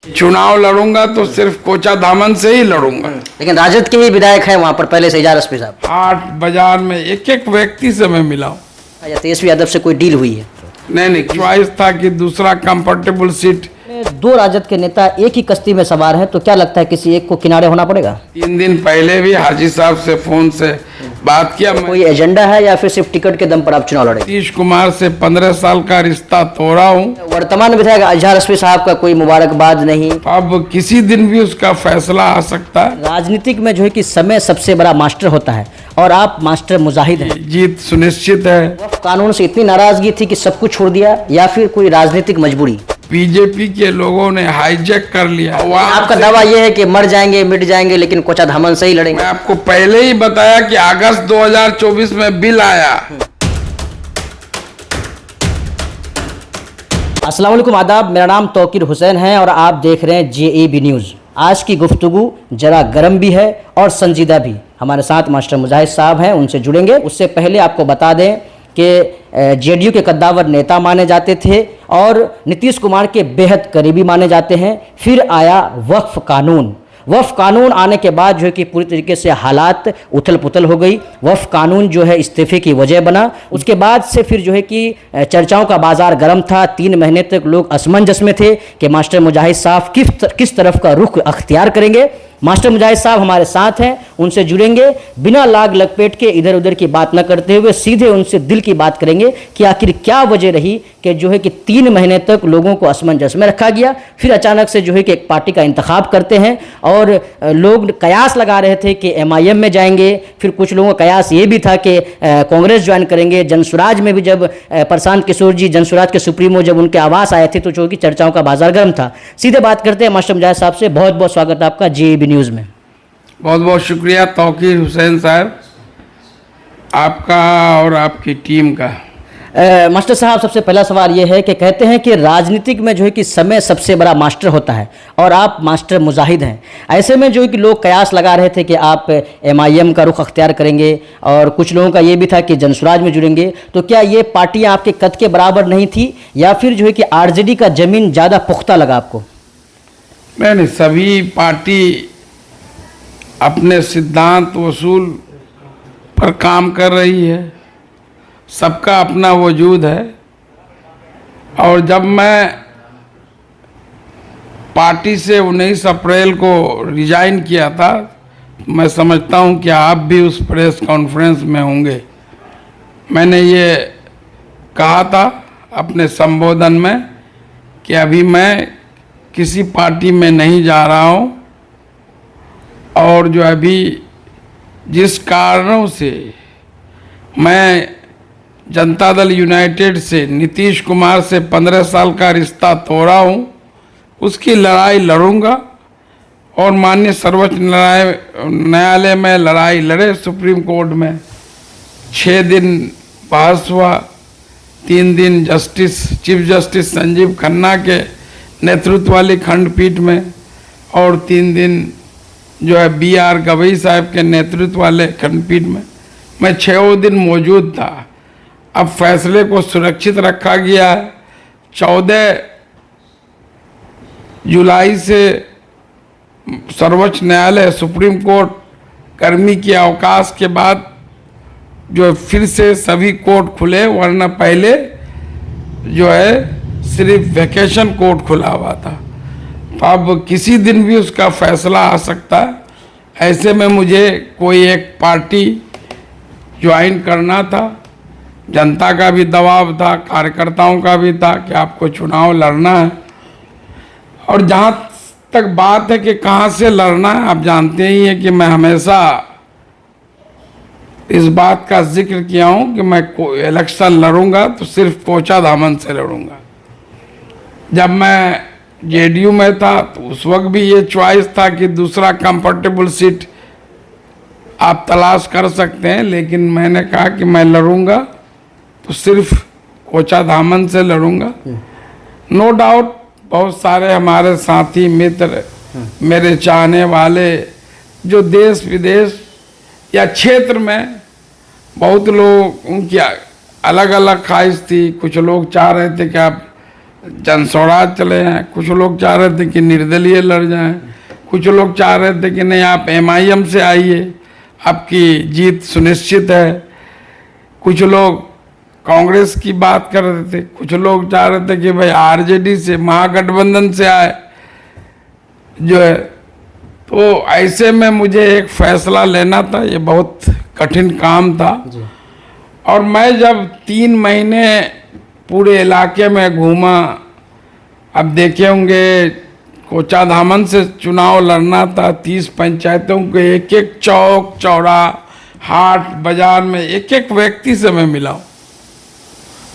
चुनाव लड़ूंगा तो सिर्फ कोचा धामन से ही लड़ूंगा। लेकिन राजद के भी विधायक हैं वहाँ पर पहले से, एजाज एसपी साहब। हाट बाजार में एक एक व्यक्ति से मैं मिला हूँ। या तेजस्वी यादव से कोई डील हुई है? नहीं, चॉइस था कि दूसरा कंफर्टेबल सीट। दो राजद के नेता एक ही कश्ती में सवार हैं, तो क्या लगता है किसी एक को किनारे होना पड़ेगा? 3 दिन पहले भी हाजी साहब से फोन से बात किया। कोई एजेंडा है या फिर सिर्फ टिकट के दम पर आप चुनाव लड़ेंगे? नीतीश कुमार से 15 साल का रिश्ता तोड़ा हूँ। वर्तमान विधायक एजाज एसपी साहब का कोई मुबारकबाद नहीं, अब किसी दिन भी उसका फैसला आ सकता है। राजनीतिक में जो है कि समय सबसे बड़ा मास्टर होता है और आप मास्टर मुजाहिद हैं। जीत सुनिश्चित है। वक्फ कानून से इतनी नाराजगी थी कि सब कुछ छोड़ दिया, या फिर कोई राजनीतिक मजबूरी? बीजेपी के लोगों ने हाईजैक कर लिया। आपका दावा यह है कि मर जाएंगे मिट जाएंगे लेकिन कोचा धामन से ही लड़ेंगे। मैं आपको पहले ही बताया कि अगस्त 2024 में बिल आया। अस्सलाम वालेकुम, आदाब। मेरा नाम तौकीर हुसैन है और आप देख रहे हैं JAB न्यूज़। आज की गुफ्तगू जरा गर्म भी है और संजीदा भी। हमारे साथ मास्टर मुजाहिद साहब हैं, उनसे जुड़ेंगे। उससे पहले आपको बता दें कि JDU के कद्दावर नेता माने जाते थे और नीतीश कुमार के बेहद करीबी माने जाते हैं। फिर आया वक्फ कानून। वक्फ कानून आने के बाद जो है कि पूरी तरीके से हालात उथल पुथल हो गई। वक्फ कानून जो है इस्तीफे की वजह बना। उसके बाद से फिर जो है कि चर्चाओं का बाजार गर्म था। 3 महीने तक लोग असमंजस में थे कि मास्टर मुजाहिद साहब किस तरफ का रुख अख्तियार करेंगे। मास्टर मुजाहिद साहब हमारे साथ हैं, उनसे जुड़ेंगे। बिना लाग लपेट के इधर उधर की बात न करते हुए सीधे उनसे दिल की बात करेंगे कि आखिर क्या वजह रही कि जो है कि 3 महीने तक लोगों को असमंजस में रखा गया। फिर अचानक से जो है कि एक पार्टी का इंतखाब करते हैं और लोग कयास लगा रहे थे कि MIM में जाएंगे। फिर कुछ लोगों का कयास ये भी था कि कांग्रेस ज्वाइन करेंगे। जनसुराज में भी जब प्रशांत किशोर जी जनसुराज के सुप्रीमो जब उनके आवास आए थे तो जो कि चर्चाओं का बाजार गर्म था। सीधे बात करते हैं मास्टर मुजाहिद साहब से। बहुत बहुत स्वागत है आपका JAB न्यूज़ में। बहुत बहुत शुक्रिया तौकीर हुसैन साहब, आपका और आपकी टीम का। मास्टर साहब, सबसे पहला सवाल ये है कि कहते हैं कि राजनीतिक में जो है कि समय सबसे बड़ा मास्टर होता है और आप मास्टर मुजाहिद हैं। ऐसे में जो है कि लोग कयास लगा रहे थे कि आप MIM का रुख अख्तियार करेंगे और कुछ लोगों का ये भी था कि जनसुराज में जुड़ेंगे। तो क्या ये पार्टियाँ आपके कद के बराबर नहीं थी या फिर जो है कि RJD का ज़मीन ज़्यादा पुख्ता लगा आपको? नहीं, सभी पार्टी अपने सिद्धांत वसूल पर काम कर रही है। सबका अपना वजूद है। और जब मैं पार्टी से 19 अप्रैल को रिजाइन किया था, मैं समझता हूं कि आप भी उस प्रेस कॉन्फ्रेंस में होंगे। मैंने ये कहा था अपने संबोधन में कि अभी मैं किसी पार्टी में नहीं जा रहा हूं और जो अभी जिस कारणों से मैं जनता दल यूनाइटेड से नीतीश कुमार से 15 साल का रिश्ता तोड़ा हूँ, उसकी लड़ाई लड़ूंगा और माननीय सर्वोच्च न्यायालय में लड़ाई लड़े। सुप्रीम कोर्ट में 6 दिन बहस हुआ। 3 दिन चीफ जस्टिस संजीव खन्ना के नेतृत्व वाली खंडपीठ में और 3 दिन जो है BR गवई साहब के नेतृत्व वाले खंडपीठ में। मैं 6 दिन मौजूद था। अब फैसले को सुरक्षित रखा गया है। 14 जुलाई से सर्वोच्च न्यायालय सुप्रीम कोर्ट गर्मी के अवकाश के बाद जो फिर से सभी कोर्ट खुले, वरना पहले जो है सिर्फ वैकेशन कोर्ट खुला हुआ था। तो अब किसी दिन भी उसका फैसला आ सकता है। ऐसे में मुझे कोई एक पार्टी ज्वाइन करना था। जनता का भी दबाव था, कार्यकर्ताओं का भी था कि आपको चुनाव लड़ना है। और जहाँ तक बात है कि कहाँ से लड़ना है, आप जानते ही हैं कि मैं हमेशा इस बात का जिक्र किया हूँ कि मैं इलेक्शन लड़ूंगा तो सिर्फ कोचा धामन से लड़ूंगा। जब मैं JDU में था तो उस वक्त भी ये चॉइस था कि दूसरा कंफर्टेबल सीट आप तलाश कर सकते हैं, लेकिन मैंने कहा कि मैं लड़ूंगा तो सिर्फ कोचा धामन से लड़ूंगा। नो डाउट बहुत सारे हमारे साथी मित्र, मेरे चाहने वाले जो देश विदेश या क्षेत्र में बहुत लोग, उनकी अलग अलग ख्वाहिश थी। कुछ लोग चाह रहे थे कि आप जन स्वराज चले जाएं, कुछ लोग चाह रहे थे कि निर्दलीय लड़ जाएं, कुछ लोग चाह रहे थे कि नहीं आप MIM से आइए, आपकी जीत सुनिश्चित है, कुछ लोग कांग्रेस की बात कर रहे थे, कुछ लोग चाह रहे थे कि भाई RJD से, महागठबंधन से आए जो है। तो ऐसे में मुझे एक फैसला लेना था, ये बहुत कठिन काम था। और मैं जब 3 महीने पूरे इलाके में घूमा, अब देखे होंगे कोचाधामन से चुनाव लड़ना था, 30 पंचायतों के एक एक चौक चौरा हाट बाजार में एक एक व्यक्ति से मैं मिला हूँ,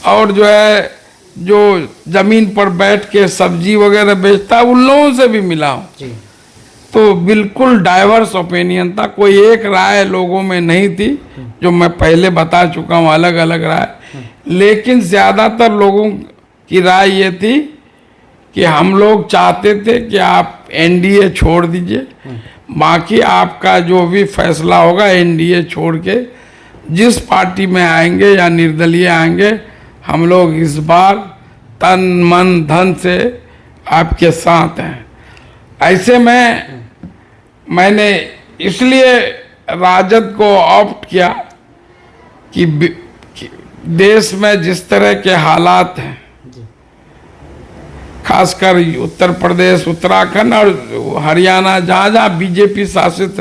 और जो है जो जमीन पर बैठ के सब्जी वगैरह बेचता है उन लोगों से भी मिला हूँ। तो बिल्कुल डाइवर्स ओपिनियन था, कोई एक राय लोगों में नहीं थी, जो मैं पहले बता चुका हूँ, अलग अलग राय। लेकिन ज़्यादातर लोगों की राय ये थी कि हम लोग चाहते थे कि आप NDA छोड़ दीजिए, बाकी आपका जो भी फैसला होगा NDA छोड़ के जिस पार्टी में आएंगे या निर्दलीय आएंगे, हम लोग इस बार तन मन धन से आपके साथ हैं। ऐसे में मैंने इसलिए राजद को ऑप्ट किया कि देश में जिस तरह के हालात हैं, खासकर उत्तर प्रदेश, उत्तराखंड और हरियाणा, जहाँ जहाँ BJP शासित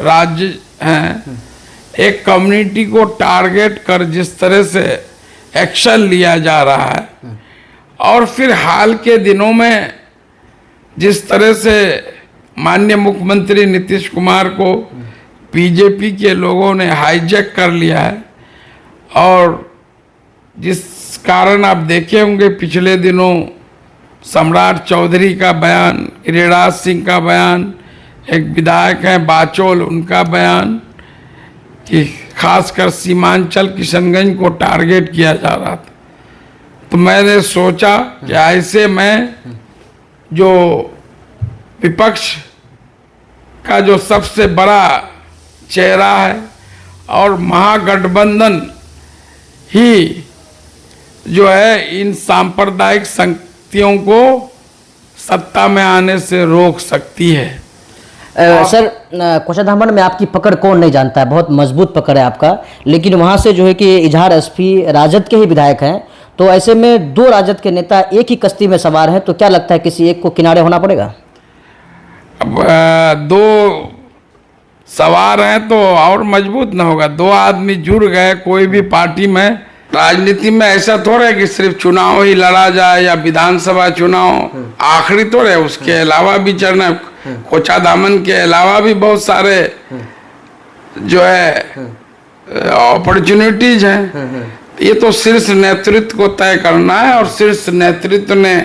राज्य हैं, एक कम्युनिटी को टारगेट कर जिस तरह से एक्शन लिया जा रहा है, और फिर हाल के दिनों में जिस तरह से माननीय मुख्यमंत्री नीतीश कुमार को BJP के लोगों ने हाईजैक कर लिया है, और जिस कारण आप देखे होंगे पिछले दिनों सम्राट चौधरी का बयान, गिरिराज सिंह का बयान, एक विधायक हैं बाचोल, उनका बयान कि खासकर सीमांचल किशनगंज को टारगेट किया जा रहा था। तो मैंने सोचा कि ऐसे में जो विपक्ष का जो सबसे बड़ा चेहरा है और महागठबंधन ही जो है इन सांप्रदायिक शक्तियों को सत्ता में आने से रोक सकती है। सर, कोचाधामन में आपकी पकड़ कौन नहीं जानता है, बहुत मजबूत पकड़ है आपका, लेकिन वहाँ से जो है कि इजहार SP राजद के ही विधायक हैं, तो ऐसे में 2 राजद के नेता एक ही कश्ती में सवार हैं, तो क्या लगता है किसी एक को किनारे होना पड़ेगा? अब 2 सवार हैं तो और मजबूत ना होगा, 2 आदमी जुड़ गए कोई भी पार्टी में। राजनीति में ऐसा थोड़ा है कि सिर्फ चुनाव ही लड़ा जाए या विधानसभा चुनाव आखिरी थोड़ा है, उसके अलावा भी चलना, कोचाधामन के अलावा भी बहुत सारे जो है अपॉर्चुनिटीज हैं। ये तो शीर्ष नेतृत्व को तय करना है, और शीर्ष नेतृत्व ने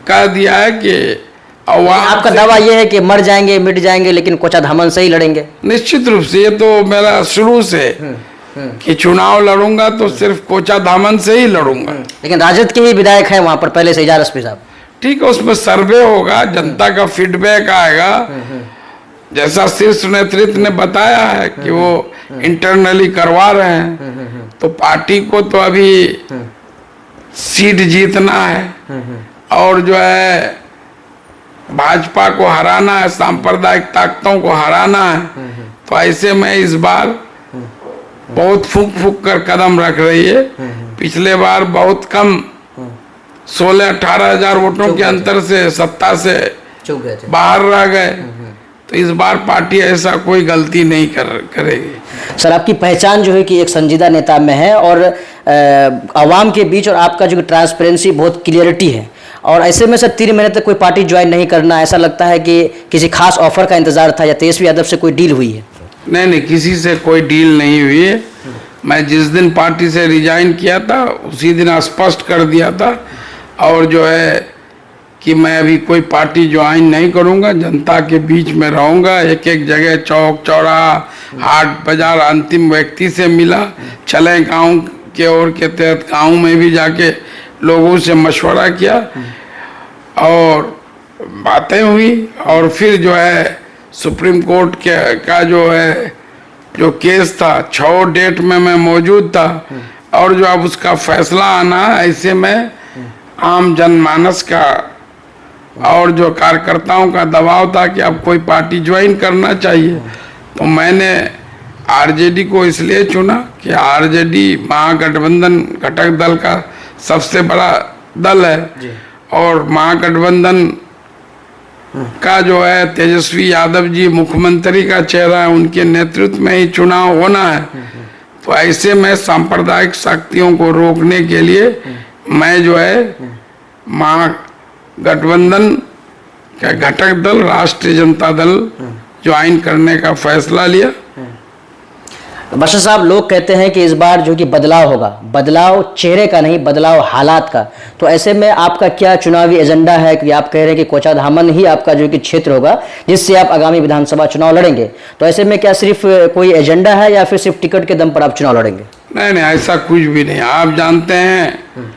कह दिया है कि आपका दावा ये है कि मर जाएंगे मिट जाएंगे लेकिन कोचाधामन से ही लड़ेंगे? निश्चित रूप से, ये तो मेरा शुरू से कि चुनाव लड़ूंगा तो सिर्फ कोचाधामन से ही लड़ूंगा। लेकिन राजद के ही विधायक हैं वहां पर पहले से, इजहार SP साहब। ठीक है, उसमें सर्वे होगा, जनता का फीडबैक आएगा, जैसा शीर्ष नेतृत्व ने बताया है कि वो इंटरनली करवा रहे हैं। तो पार्टी को तो अभी सीट जीतना है, और जो है भाजपा को हराना है, सांप्रदायिक ताकतों को हराना है। तो ऐसे में इस बार बहुत फूक फूक कर कदम रख रही है। पिछले बार बहुत कम 16-18 हजार वोटों के अंतर से सत्ता से बाहर रह गए। तो इस बार पार्टी ऐसा कोई गलती नहीं करेगी। सर, आपकी पहचान जो है कि एक संजीदा नेता में है, और आवाम के बीच और आपका जो ट्रांसपेरेंसी, बहुत क्लियरिटी है, और ऐसे में सर 3 महीने तक कोई पार्टी ज्वाइन नहीं करना, ऐसा लगता है कि किसी खास ऑफर का इंतजार था या तेजस्वी यादव से कोई डील हुई है? नहीं, किसी से कोई डील नहीं हुई है। मैं जिस दिन पार्टी से रिजाइन किया था उसी दिन स्पष्ट कर दिया था, और जो है कि मैं अभी कोई पार्टी ज्वाइन नहीं करूंगा, जनता के बीच में रहूंगा, एक एक जगह चौक चौराहा हाट बाजार अंतिम व्यक्ति से मिला, चले गांव के ओर के तहत गांव में भी जाके लोगों से मशवरा किया और बातें हुई। और फिर जो है सुप्रीम कोर्ट का जो केस था 6 डेट में मैं मौजूद था, और जो अब उसका फैसला आना, ऐसे में आम जनमानस का और जो कार्यकर्ताओं का दबाव था कि अब कोई पार्टी ज्वाइन करना चाहिए, तो मैंने आरजेडी को इसलिए चुना कि आरजेडी महागठबंधन घटक दल का सबसे बड़ा दल है और महागठबंधन का जो है तेजस्वी यादव जी मुख्यमंत्री का चेहरा है, उनके नेतृत्व में ही चुनाव होना है। तो ऐसे में सांप्रदायिक शक्तियों को रोकने के लिए मैं जो है महागठबंधन का घटक दल राष्ट्रीय जनता दल ज्वाइन करने का फैसला लिया। बादशाह साहब, लोग कहते हैं कि इस बार जो कि बदलाव होगा, बदलाव चेहरे का नहीं, बदलाव हालात का। तो ऐसे में आपका क्या चुनावी एजेंडा है कि आप कह रहे हैं कि कोचाधामन ही आपका जो कि क्षेत्र होगा जिससे आप आगामी विधानसभा चुनाव लड़ेंगे, तो ऐसे में क्या सिर्फ कोई एजेंडा है या फिर सिर्फ टिकट के दम पर आप चुनाव लड़ेंगे? नहीं, ऐसा कुछ भी नहीं। आप जानते हैं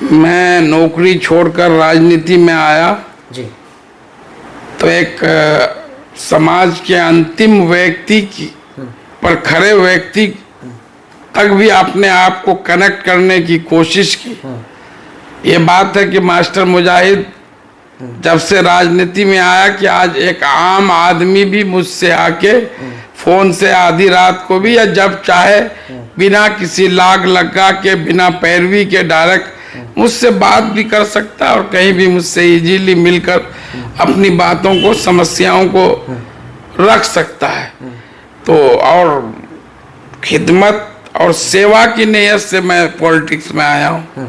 मैं नौकरी छोड़कर राजनीति में आया जी, तो एक समाज के अंतिम व्यक्ति की पर खड़े व्यक्ति तक भी अपने आप को कनेक्ट करने की कोशिश की। ये बात है कि मास्टर मुजाहिद जब से राजनीति में आया कि आज एक आम आदमी भी मुझसे आके फोन से आधी रात को भी या जब चाहे बिना किसी लाग लगा के, बिना पैरवी के डायरेक्ट मुझसे बात भी कर सकता है और कहीं भी मुझसे इजीली मिलकर अपनी बातों को, समस्याओं को रख सकता है। तो और खिदमत और सेवा की नीयत से मैं पॉलिटिक्स में आया हूँ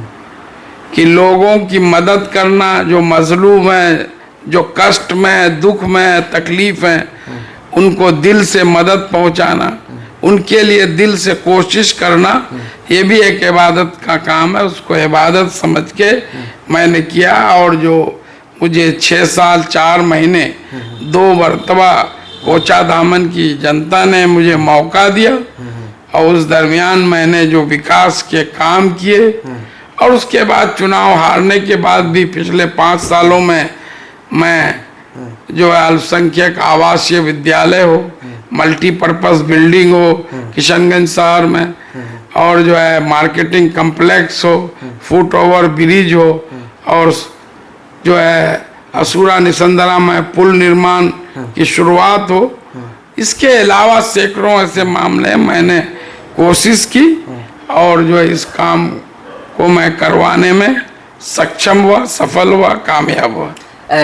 कि लोगों की मदद करना, जो मजलूम है, जो कष्ट में है, दुख में है, तकलीफ है, उनको दिल से मदद पहुँचाना, उनके लिए दिल से कोशिश करना, ये भी एक इबादत का काम है। उसको इबादत समझ के मैंने किया और जो मुझे 6 साल 4 महीने 2 मरतबा कोचाधामन की जनता ने मुझे मौका दिया और उस दरमियान मैंने जो विकास के काम किए और उसके बाद चुनाव हारने के बाद भी पिछले 5 सालों में मैं जो है अल्पसंख्यक आवासीय विद्यालय हो, मल्टीपर्पस बिल्डिंग हो किशनगंज शहर में, और जो है मार्केटिंग कम्प्लेक्स हो, फुट ओवर ब्रिज हो, और जो है असुरा निसंदरा में पुल निर्माण की शुरुआत हो। इसके अलावा सैकड़ों ऐसे मामले मैंने कोशिश की और जो है इस काम को मैं करवाने में सक्षम हुआ, सफल हुआ, कामयाब हुआ।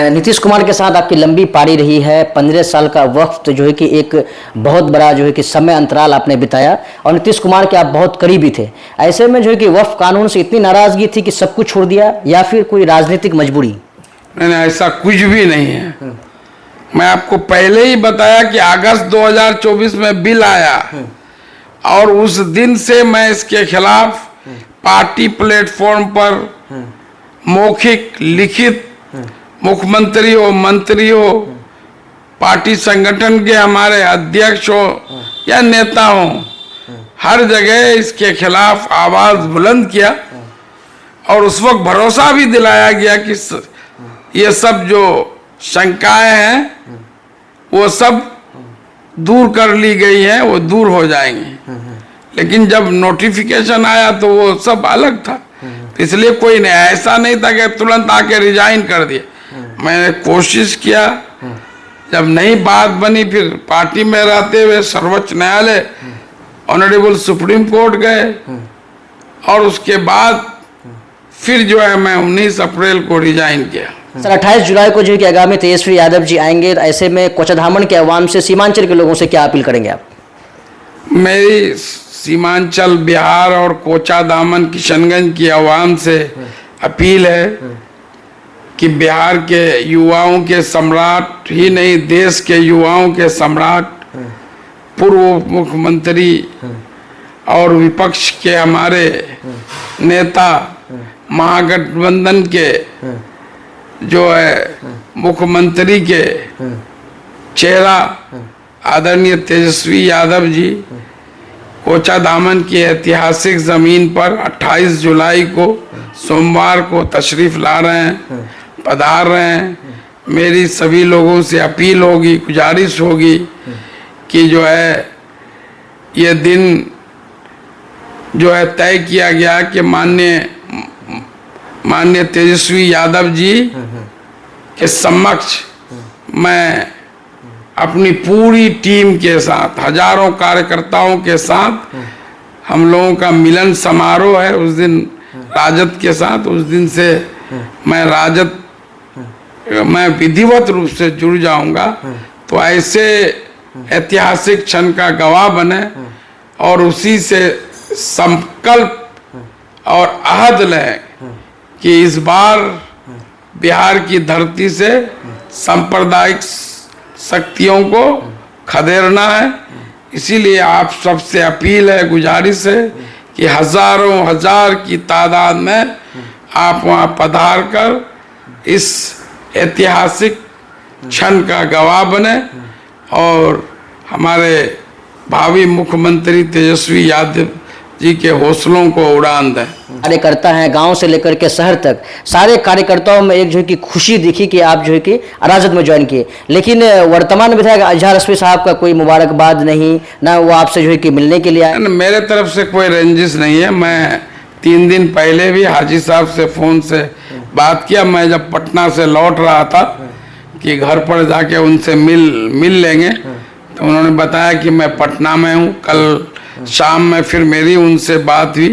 नीतीश कुमार के साथ आपकी लंबी पारी रही है, 15 साल का वक्त जो है कि एक बहुत बड़ा जो है कि समय अंतराल आपने बिताया और नीतीश कुमार के आप बहुत करीबी थे। ऐसे में जो है कि वक्फ कानून से इतनी नाराजगी थी कि सब कुछ छोड़ दिया या फिर कोई राजनीतिक मजबूरी? नहीं, ऐसा कुछ भी नहीं है। मैं आपको पहले ही बताया कि अगस्त 2024 में बिल आया और उस दिन से मैं इसके खिलाफ पार्टी प्लेटफॉर्म पर मौखिक, लिखित, मुख्यमंत्री हो, मंत्री हो, पार्टी संगठन के हमारे अध्यक्ष हो या नेता हो, हर जगह इसके खिलाफ आवाज बुलंद किया और उस वक्त भरोसा भी दिलाया गया कि ये सब जो शंकाएं हैं वो सब दूर कर ली गई हैं, वो दूर हो जाएंगी। लेकिन जब नोटिफिकेशन आया तो वो सब अलग था, इसलिए कोई नहीं, ऐसा नहीं था कि तुरंत आके रिजाइन कर दिया। मैंने कोशिश किया, जब नहीं बात बनी फिर पार्टी में रहते हुए सर्वोच्च न्यायालय, ऑनरेबल सुप्रीम कोर्ट गए और उसके बाद फिर जो है मैं 19 अप्रैल को रिजाइन किया। सर, 28 जुलाई को जो है कि आगामी तेजस्वी यादव जी आएंगे, ऐसे में कोचाधामन के अवाम से, सीमांचल के लोगों से क्या अपील करेंगे आप? मेरी सीमांचल, बिहार और कोचाधामन, किशनगंज की आवाम से अपील है कि बिहार के युवाओं के सम्राट ही नहीं, देश के युवाओं के सम्राट, पूर्व मुख्यमंत्री और विपक्ष के हमारे नेता, महागठबंधन के जो है मुख्यमंत्री के चेहरा आदरणीय तेजस्वी यादव जी कोचाधामन की ऐतिहासिक जमीन पर 28 जुलाई को सोमवार को तशरीफ ला रहे हैं, पधार रहे हैं। मेरी सभी लोगों से अपील होगी, गुजारिश होगी कि जो है ये दिन जो है तय किया गया कि माननीय माननीय तेजस्वी यादव जी के समक्ष मैं अपनी पूरी टीम के साथ, हजारों कार्यकर्ताओं के साथ हम लोगों का मिलन समारोह है उस दिन राजद के साथ। उस दिन से मैं राजद मैं विधिवत रूप से जुड़ जाऊंगा। तो ऐसे ऐतिहासिक क्षण का गवाह बने और उसी से संकल्प और अहद लें कि इस बार बिहार की धरती से सांप्रदायिक शक्तियों को खदेड़ना है। इसीलिए आप सबसे अपील है, गुजारिश है कि हजारों हजार की तादाद में आप वहां पधार कर इस ऐतिहासिक क्षण का गवाह बने और हमारे भावी मुख्यमंत्री तेजस्वी यादव जी के हौसलों को उड़ान दें। कार्यकर्ता हैं, गांव से लेकर के शहर तक सारे कार्यकर्ताओं में एक जो है कि खुशी दिखी कि आप जो है कि राजद में ज्वाइन किए। लेकिन वर्तमान विधायक अजहर रश्वी साहब का कोई मुबारकबाद नहीं, ना वो आपसे जो है कि मिलने के लिए आए। मेरे तरफ से कोई रंजिश नहीं है। मैं 3 दिन पहले भी हाजी साहब से फ़ोन से बात किया। मैं जब पटना से लौट रहा था कि घर पर जाके उनसे मिल लेंगे, तो उन्होंने बताया कि मैं पटना में हूँ। कल शाम में फिर मेरी उनसे बात हुई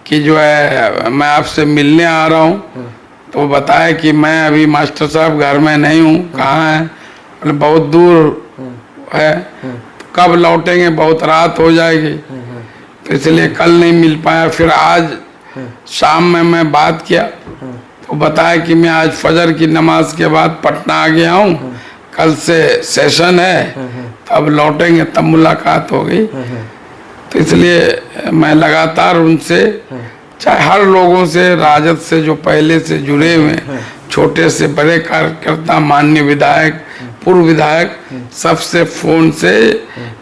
कि जो है मैं आपसे मिलने आ रहा हूँ। तो बताया कि मैं अभी मास्टर साहब घर में नहीं हूँ। कहाँ है? मतलब बहुत दूर है। कब लौटेंगे? बहुत रात हो जाएगी, तो इसलिए कल नहीं मिल पाया। फिर आज शाम में मैं बात किया तो बताया कि मैं आज फजर की नमाज के बाद पटना आ गया हूँ, कल से सेशन है, तब लौटेंगे, तब मुलाकात हो गई। तो इसलिए मैं लगातार उनसे, चाहे हर लोगों से, राजद से जो पहले से जुड़े हुए छोटे से बड़े कार्यकर्ता, माननीय विधायक, पूर्व विधायक, सबसे फोन से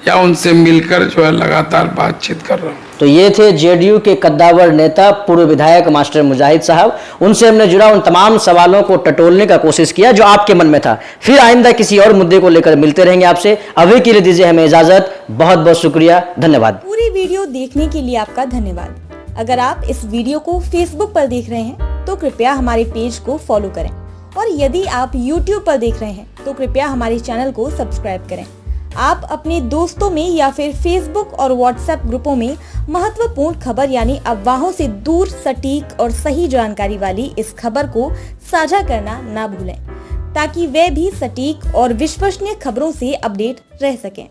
या उनसे मिलकर जो है लगातार बातचीत कर रहा हूँ। तो ये थे जेडीयू के कद्दावर नेता पूर्व विधायक मास्टर मुजाहिद साहब। उनसे हमने जुड़ा उन तमाम सवालों को टटोलने का कोशिश किया जो आपके मन में था। फिर आइंदा किसी और मुद्दे को लेकर मिलते रहेंगे आपसे। अभी के लिए दीजिए हमें इजाजत। बहुत बहुत शुक्रिया, धन्यवाद। पूरी वीडियो देखने के लिए आपका धन्यवाद। अगर आप इस वीडियो को फेसबुक पर देख रहे हैं तो कृपया हमारे पेज को फॉलो करें, और यदि आप YouTube पर देख रहे हैं तो कृपया हमारे चैनल को सब्सक्राइब करें। आप अपने दोस्तों में या फिर फेसबुक और व्हाट्सएप ग्रुपों में महत्वपूर्ण खबर यानी अफवाहों से दूर सटीक और सही जानकारी वाली इस खबर को साझा करना ना भूलें, ताकि वे भी सटीक और विश्वसनीय खबरों से अपडेट रह सकें।